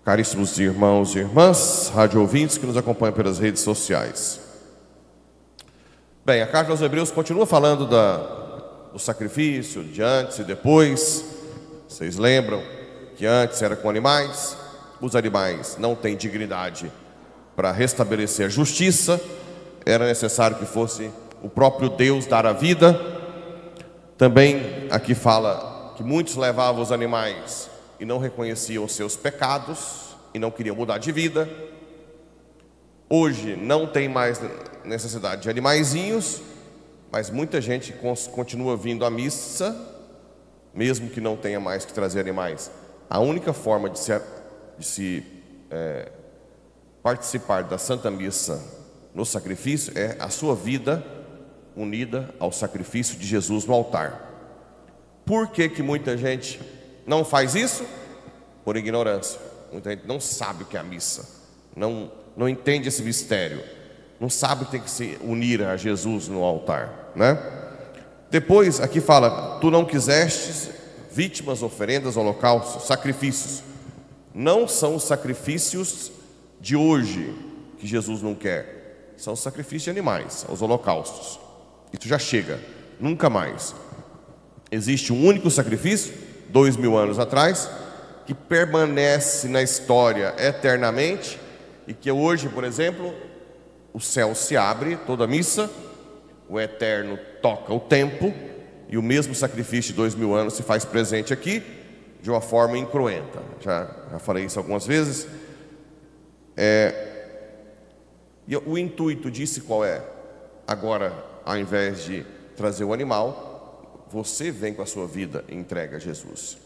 Caríssimos irmãos e irmãs, rádio ouvintes que nos acompanham pelas redes sociais. Bem, a carta aos Hebreus continua falando do sacrifício de antes e depois. Vocês lembram que antes era com animais, os animais não têm dignidade para restabelecer a justiça, era necessário que fosse o próprio Deus dar a vida. Também aqui fala que muitos levavam os animais e não reconheciam os seus pecados e não queriam mudar de vida. Hoje não tem mais necessidade de animaizinhos, mas muita gente continua vindo à missa, mesmo que não tenha mais que trazer animais. A única forma de se participar da Santa Missa no sacrifício é a sua vida unida ao sacrifício de Jesus no altar. Por que muita gente não faz isso? Por ignorância. Muita gente não sabe o que é a missa, não entende esse mistério, não sabe que tem que se unir a Jesus no altar, né? Depois aqui fala: tu não quisestes vítimas, oferendas, holocaustos, sacrifícios. Não são os sacrifícios de hoje que Jesus não quer, são os sacrifícios de animais, os holocaustos. Isso já chega, nunca mais. Existe um único sacrifício, 2000 anos atrás, que permanece na história eternamente, e que hoje, por exemplo, o céu se abre, toda missa, o Eterno toca o tempo, e o mesmo sacrifício de 2000 anos se faz presente aqui, de uma forma incruenta. Já falei isso algumas vezes. E o intuito disso qual é? Agora, ao invés de trazer o animal, você vem com a sua vida e entrega a Jesus.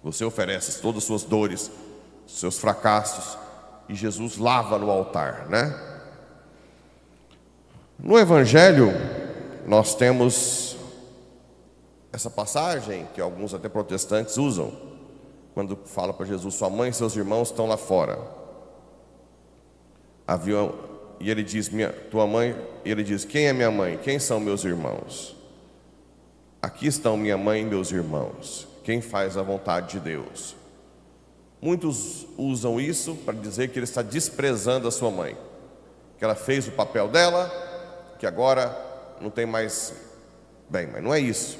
Você oferece todas as suas dores, seus fracassos, e Jesus lava no altar, né? No Evangelho, nós temos essa passagem que alguns até protestantes usam, quando fala para Jesus: sua mãe e seus irmãos estão lá fora. E ele diz: tua mãe. E ele diz: quem é minha mãe? Quem são meus irmãos? Aqui estão minha mãe e meus irmãos. Quem faz a vontade de Deus? Muitos usam isso para dizer que ele está desprezando a sua mãe, que ela fez o papel dela, que agora não tem mais. Bem, mas não é isso.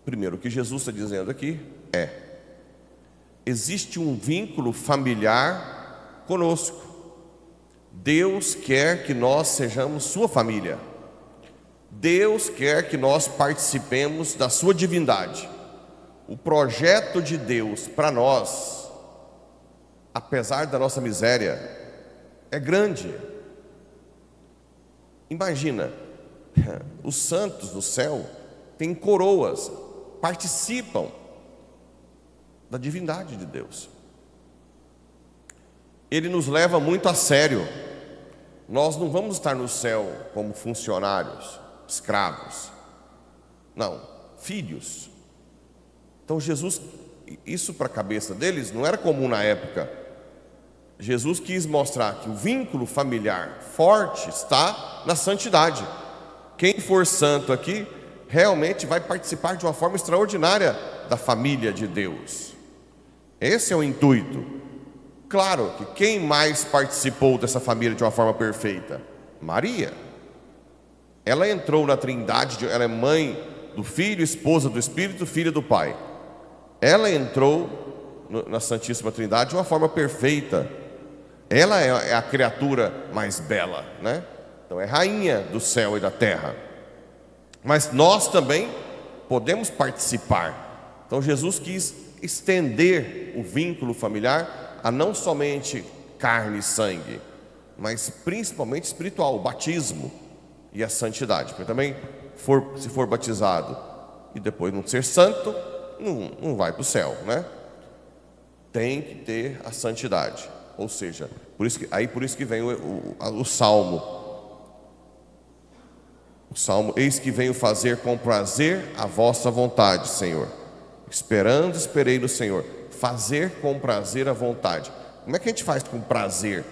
Primeiro, o que Jesus está dizendo aqui é: existe um vínculo familiar conosco. Deus quer que nós sejamos sua família. Deus quer que nós participemos da sua divindade. O projeto de Deus para nós, apesar da nossa miséria, é grande. Imagina, os santos do céu têm coroas, participam da divindade de Deus. Ele nos leva muito a sério. Nós não vamos estar no céu como funcionários, escravos. Não, filhos. Então Jesus, isso para a cabeça deles não era comum na época. Jesus quis mostrar que o vínculo familiar forte está na santidade. Quem for santo aqui realmente vai participar de uma forma extraordinária da família de Deus. Esse é o intuito. Claro que quem mais participou dessa família de uma forma perfeita? Maria. Ela entrou na Trindade, ela é mãe do Filho, esposa do Espírito, filha do Pai. Ela entrou na Santíssima Trindade de uma forma perfeita. Ela é a criatura mais bela, né? Então é rainha do céu e da terra. Mas nós também podemos participar. Então Jesus quis estender o vínculo familiar a não somente carne e sangue, mas principalmente espiritual, o batismo e a santidade. Porque também, se for batizado e depois não ser santo, não vai para o céu, né? Tem que ter a santidade. Ou seja, por isso que vem o Salmo. O Salmo: eis que venho fazer com prazer a vossa vontade, Senhor. Esperando, esperei no Senhor. Fazer com prazer a vontade. Como é que a gente faz com prazer?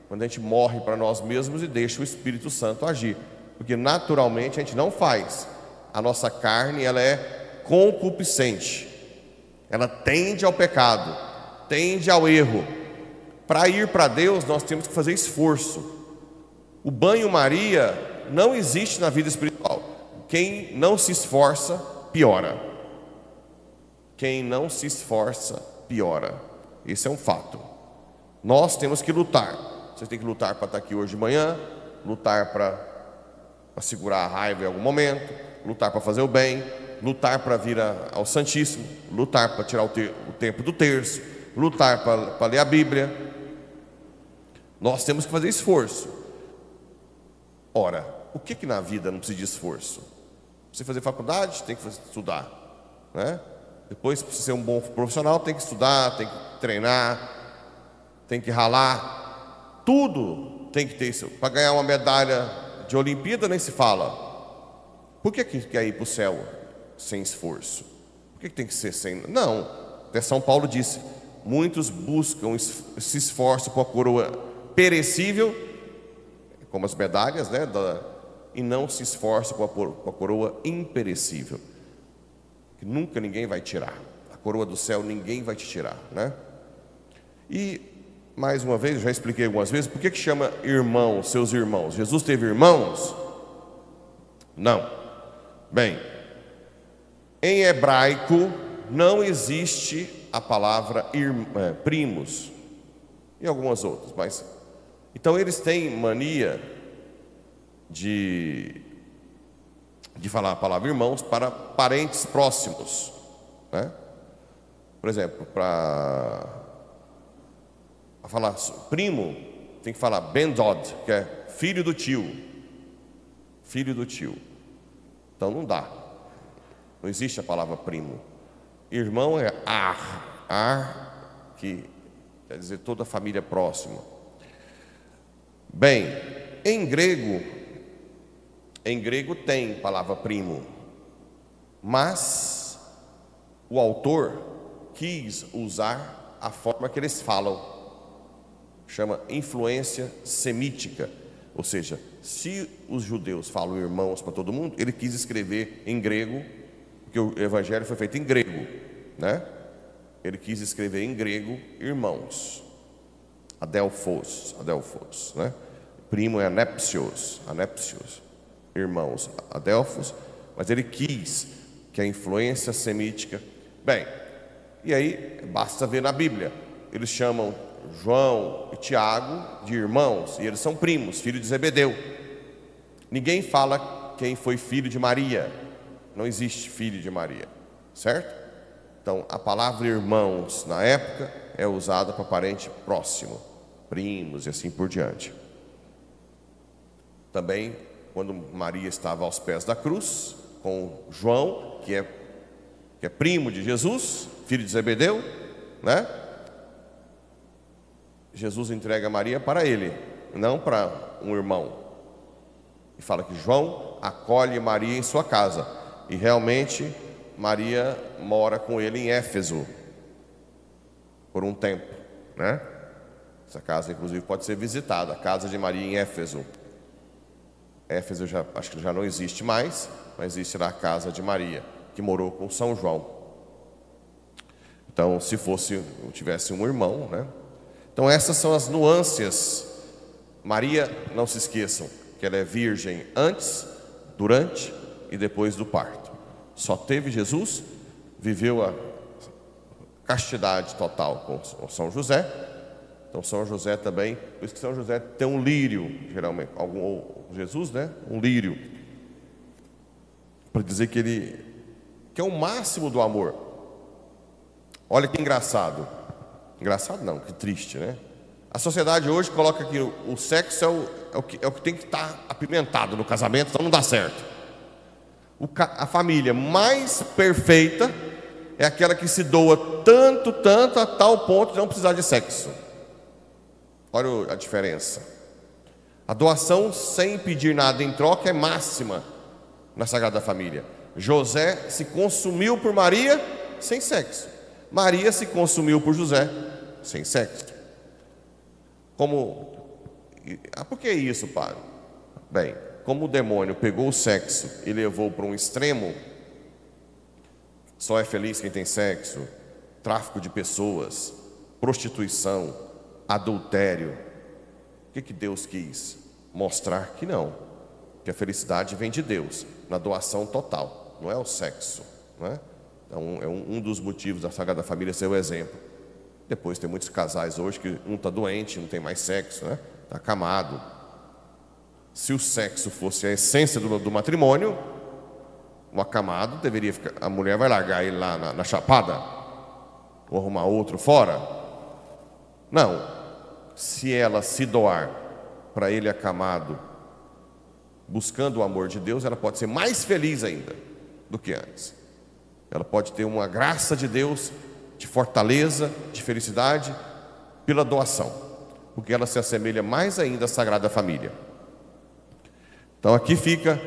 Quando a gente morre para nós mesmos e deixa o Espírito Santo agir. Porque naturalmente a gente não faz. A nossa carne, ela é concupiscente. Ela tende ao pecado. tende ao erro. Para ir para Deus, nós temos que fazer esforço. O banho-maria não existe na vida espiritual. Quem não se esforça, piora. Quem não se esforça, piora. Esse é um fato. Nós temos que lutar. Você tem que lutar para estar aqui hoje de manhã, lutar para segurar a raiva em algum momento, lutar para fazer o bem, lutar para vir ao Santíssimo, lutar para tirar o tempo do terço, lutar para ler a Bíblia. Nós temos que fazer esforço. Ora, o que na vida não precisa de esforço? Você fazer faculdade, tem que estudar, né? Depois, para ser um bom profissional, tem que estudar, tem que treinar, tem que ralar. Tudo tem que ter isso. Para ganhar uma medalha de Olimpíada, nem se fala. Por que quer ir para o céu sem esforço? Por que tem que ser sem? Não. Até São Paulo disse: muitos buscam, se esforçam com a coroa perecível, como as medalhas, né? E não se esforçam com a coroa imperecível, que nunca ninguém vai tirar. A coroa do céu ninguém vai te tirar, né? E mais uma vez, eu já expliquei algumas vezes, por que chama irmãos, seus irmãos? Jesus teve irmãos? Não. Bem, em hebraico não existe a palavra primos, e algumas outras, mas então eles têm mania de falar a palavra irmãos para parentes próximos, né? Por exemplo, para falar primo, tem que falar ben dod, que é filho do tio. Filho do tio. Então não dá. Não existe a palavra primo. Irmão é ar, que quer dizer toda a família próxima. Bem, em grego tem palavra primo, mas o autor quis usar a forma que eles falam. Chama influência semítica, ou seja, se os judeus falam irmãos para todo mundo, ele quis escrever em grego, porque o evangelho foi feito em grego, né? Ele quis escrever em grego irmãos, adelphos, né? Primo é anepsios, irmãos, adelphos, mas ele quis que a influência semítica. Bem, e aí basta ver na Bíblia, eles chamam João e Tiago de irmãos, e eles são primos, filhos de Zebedeu. Ninguém fala quem foi filho de Maria, não existe filho de Maria, certo? Então a palavra irmãos na época é usada para parente próximo, primos e assim por diante. Também quando Maria estava aos pés da cruz com João, que é primo de Jesus, filho de Zebedeu, né? Jesus entrega Maria para ele, não para um irmão. E fala que João acolhe Maria em sua casa. E realmente Maria mora com ele em Éfeso por um tempo, né? Essa casa inclusive pode ser visitada, a casa de Maria em Éfeso. Éfeso acho que já não existe mais, mas existe lá a casa de Maria, que morou com São João. Então, se tivesse um irmão, né? Então essas são as nuances. Maria, não se esqueçam que ela é virgem antes, durante e depois do parto. Só teve Jesus, viveu a castidade total com São José. Então São José também, por isso que São José tem um lírio, geralmente, Jesus, né? Um lírio, para dizer que é o máximo do amor. Olha que engraçado. Engraçado não, que triste, né? A sociedade hoje coloca que o sexo é o que tem que estar apimentado no casamento, então não dá certo. A família mais perfeita é aquela que se doa tanto, a tal ponto de não precisar de sexo. Olha a diferença. A doação sem pedir nada em troca é máxima na Sagrada Família. José se consumiu por Maria sem sexo. Maria se consumiu por José sem sexo. Por que isso, padre? Bem, como o demônio pegou o sexo e levou para um extremo, só é feliz quem tem sexo, tráfico de pessoas, prostituição, adultério. O que Deus quis? Mostrar que não, que a felicidade vem de Deus, na doação total, não é o sexo, não é? Então, é um dos motivos da Sagrada Família ser o exemplo. Depois tem muitos casais hoje que um está doente, não tem mais sexo, né? Está acamado. Se o sexo fosse a essência do matrimônio, o acamado deveria ficar. A mulher vai largar ele lá na chapada? Ou arrumar outro fora? Não. Se ela se doar para ele acamado, buscando o amor de Deus, ela pode ser mais feliz ainda do que antes. Ela pode ter uma graça de Deus, de fortaleza, de felicidade, pela doação, porque ela se assemelha mais ainda à Sagrada Família. Então aqui fica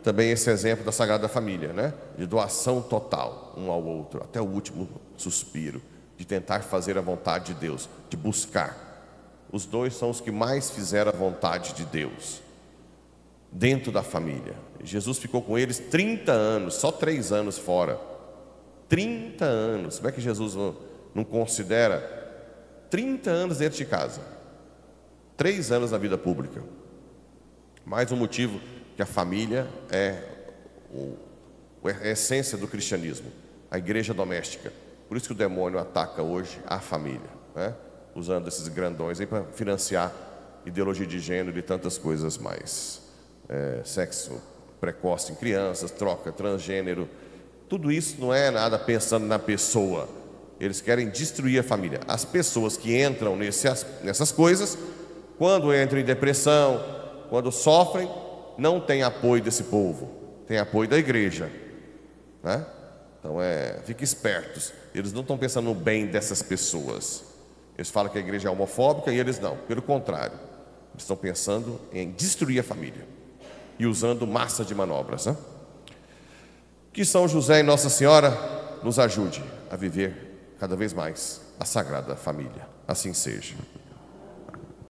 também esse exemplo da Sagrada Família, né? De doação total um ao outro, até o último suspiro, de tentar fazer a vontade de Deus, de buscar. Os dois são os que mais fizeram a vontade de Deus dentro da família. Jesus ficou com eles 30 anos, só 3 anos fora. 30 anos. Como é que Jesus não considera 30 anos dentro de casa? 3 anos na vida pública. Mais um motivo que a família é a essência do cristianismo, a igreja doméstica. Por isso que o demônio ataca hoje a família, né? Usando esses grandões aí para financiar ideologia de gênero e tantas coisas mais. Sexo precoce em crianças, troca transgênero. Tudo isso não é nada pensando na pessoa. Eles querem destruir a família. As pessoas que entram nessas coisas, quando entram em depressão, quando sofrem, não tem apoio desse povo, tem apoio da igreja, né? Então fiquem espertos. Eles não estão pensando no bem dessas pessoas. Eles falam que a igreja é homofóbica e eles não, pelo contrário, eles estão pensando em destruir a família e usando massa de manobras, né? Que São José e Nossa Senhora nos ajude a viver cada vez mais a Sagrada Família. Assim seja.